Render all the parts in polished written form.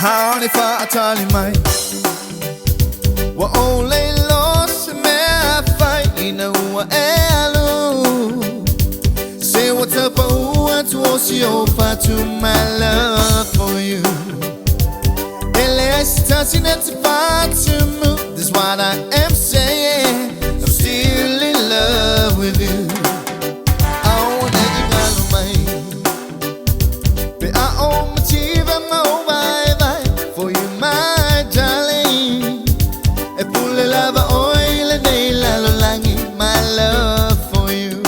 Honey fatali mai wa only lost me fight ina wa elo say what's up what was your part to my love for you LS touching it far to move this is what I am saying I'm still in love with you I wanna you got my but I own my TV and my for you, my darling. I pull a lava oil and my love for you.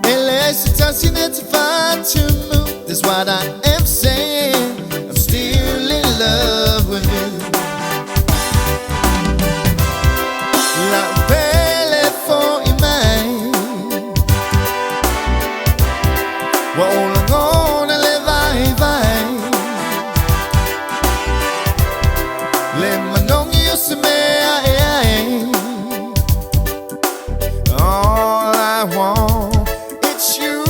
Unless it's touching it far to move. That's what I am saying. I'm still in love with you. La belle for you, mine. Well, all I'm gonna live, all I want, it's you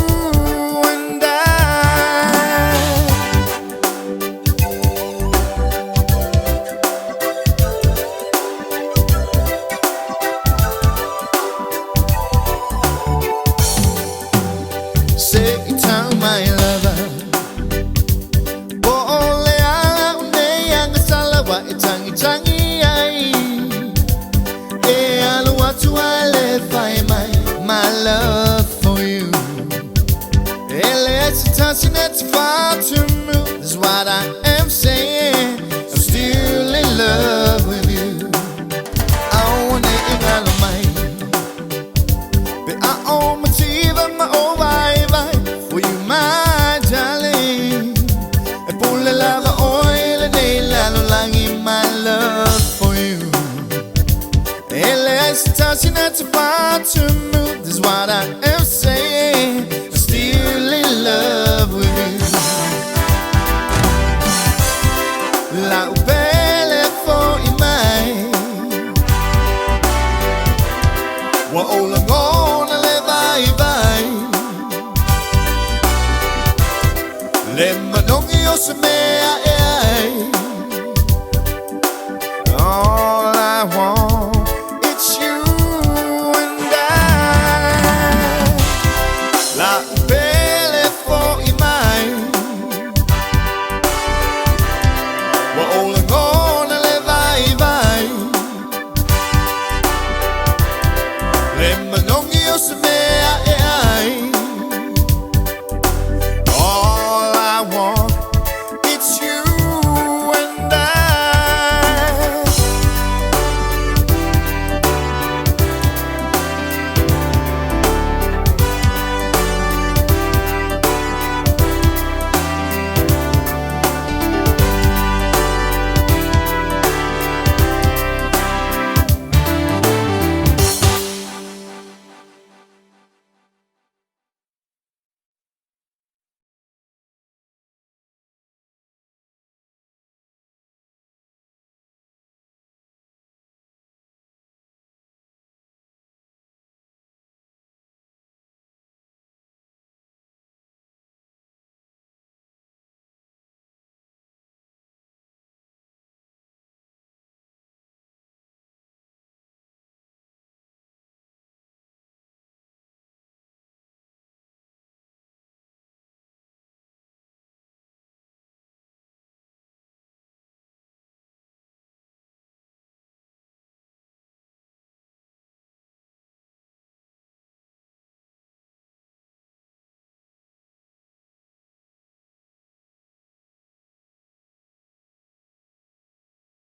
and I. Say it to my lover. My love for you. Let's touching it far to move. This is what I am saying. I'm still in love with you. I wanna in all of mine. But I own my TV and my own vibe for you, my darling. I pull a lava oil and my love for you. Let's touching it far to move. This is what I am saying. I'm still in love with you. La belle for you, mine. Well, all I'm gonna live by. Let me know you see me. All I want. Let me know you